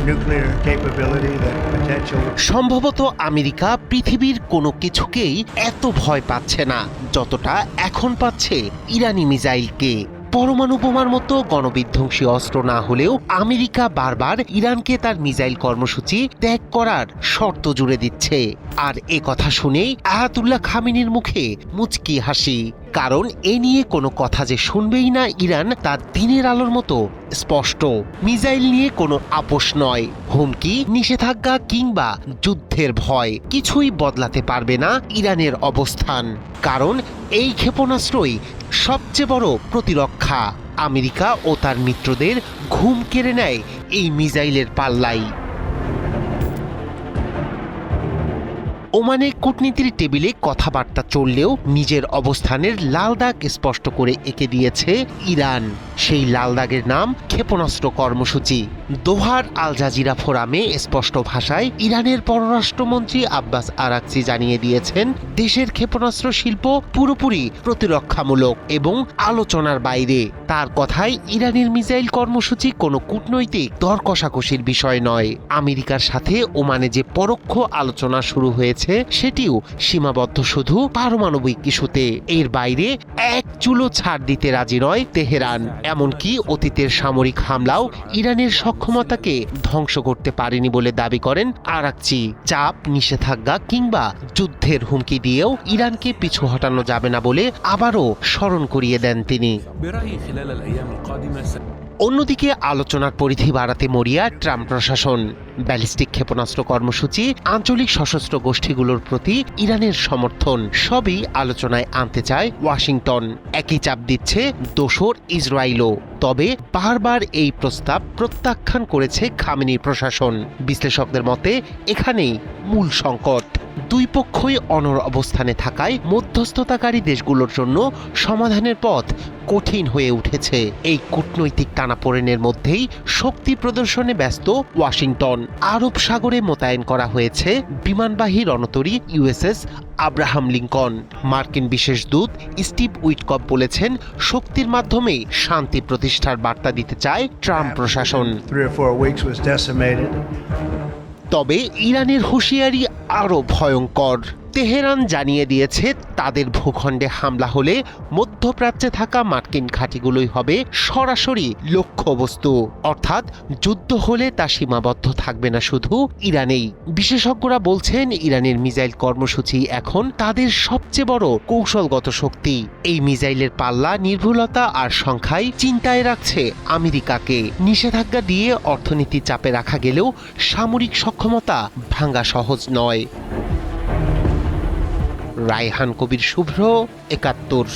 nuclear capability, the potential. সম্ভবত America পৃথিবীর কোনো কিছুকেই এত ভয় পাচ্ছে না যতটা এখন পাচ্ছে ইরানি মিসাইলকে। পরমাণু বোমার মতো গণবিধ্বংসী অস্ত্র না হলেও আমেরিকা বারবার ইরানকে তার মিসাইল কর্মসূচি ত্যাগ করার শর্ত জুড়ে দিচ্ছে। আর এ কথা শুনেই আয়াতুল্লাহ খামেনির মুখে মুচকি হাসি, কারণ এ নিয়ে কোনো কথা যে শুনবেই না ইরান তা দিনের আলোর মতো স্পষ্ট। মিসাইল নিয়ে কোনো আপোষ নয়, হুমকি, নিষেধাজ্ঞা কিংবা যুদ্ধের ভয় কিছুই বদলাতে পারবে না ইরানের অবস্থান, কারণ এই ক্ষেপণাস্ত্রই সবচেয়ে বড় প্রতিরক্ষা। আমেরিকা ও তার মিত্রদের ঘুম কেড়ে নেয় এই মিসাইলের পাল্লাই। ওমানে কূটনীতির টেবিলে কথাবার্তা চললেও নিজের অবস্থানের লাল দাগ স্পষ্ট করে এঁকে দিয়েছে ইরান। সেই লাল দাগের নাম ক্ষেপণাস্ত্র কর্মসূচি। দোহার আল জাজিরা ফোরামে স্পষ্ট ভাষায় ইরানের পররাষ্ট্রমন্ত্রী আব্বাস আরাকচি জানিয়ে দিয়েছেন, দেশের ক্ষেপণাস্ত্র শিল্প পুরোপুরি প্রতিরক্ষামূলক এবং আলোচনার বাইরে। তার কথায় ইরানের মিসাইল কর্মসূচি কোনো কূটনৈতিক দর কষাকষির বিষয় নয়। আমেরিকার সাথে ওমানে যে পরোক্ষ আলোচনা শুরু হয়েছে সেটিও সীমাবদ্ধ শুধু পারমাণবিক ইস্যুতে। এর বাইরে এক চুলো ছাড় দিতে রাজি নয় তেহরান। এমনকি অতীতের সামরিক হামলাও ইরানের সক্ষমতাকে ধ্বংস করতে পারেনি বলে দাবি করেন আরাকচি। চাপ, নিষেধাজ্ঞা কিংবা যুদ্ধের হুমকি দিয়েও ইরানকে পিছু হটানো যাবে না বলে আবারও স্মরণ করিয়ে দেন তিনি। অন্যদিকে আলোচনার পরিধি বাড়াতে মরিয়া ট্রাম্প প্রশাসন। ব্যালিস্টিক ক্ষেপণাস্ত্র কর্মসূচি, আঞ্চলিক সশস্ত্র গোষ্ঠীগুলোর প্রতি ইরানের সমর্থন সবই আলোচনায় আনতে চায় ওয়াশিংটন। একই চাপ দিচ্ছে দোসর ইসরায়েলও। তবে বারবার এই প্রস্তাব প্রত্যাখ্যান করেছে খামেনি প্রশাসন। বিশ্লেষকদের মতে এখানেই মূল সংকট। দুই পক্ষই অনড় অবস্থানে থাকায় মধ্যস্থতাকারী দেশগুলোর জন্য সমাধানের পথ কঠিন হয়ে উঠেছে। এই কূটনৈতিক টানাপোড়েনের মধ্যেই শক্তি প্রদর্শনে ব্যস্ত ওয়াশিংটন। আরব সাগরে মোতায়েন করা হয়েছে বিমানবাহী রণতরী ইউএসএস আব্রাহাম লিঙ্কন। মার্কিন বিশেষ দূত স্টিভ উইটকফ বলেছেন, শক্তির মাধ্যমে শান্তি প্রতিষ্ঠার বার্তা দিতে চায় ট্রাম্প প্রশাসন। 3 or 4 weeks was decimated. তবে ইরানের হুঁশিয়ারি আরও ভয়ঙ্কর। তেহরান জানিয়ে দিয়েছে তাদের ভূখণ্ডে হামলা হলে মধ্যপ্রাচ্যে থাকা মার্কিন ঘাঁটিগুলোই হবে সরাসরি লক্ষ্যবস্তু। অর্থাৎ যুদ্ধ হলে তা সীমাবদ্ধ থাকবে না শুধু ইরানেই। বিশেষজ্ঞরা বলছেন, ইরানের মিসাইল কর্মসূচি এখন তাদের সবচেয়ে বড় কৌশলগত শক্তি। এই মিসাইলের পাল্লা, নির্ভুলতা আর সংখ্যায় চিন্তায় রাখছে আমেরিকাকে। নিষেধাজ্ঞা দিয়ে অর্থনীতি চাপে রাখা গেলেও সামরিক সক্ষমতা ভাঙা সহজ নয়। রায়হান কবির, শুভ্র, ৭১।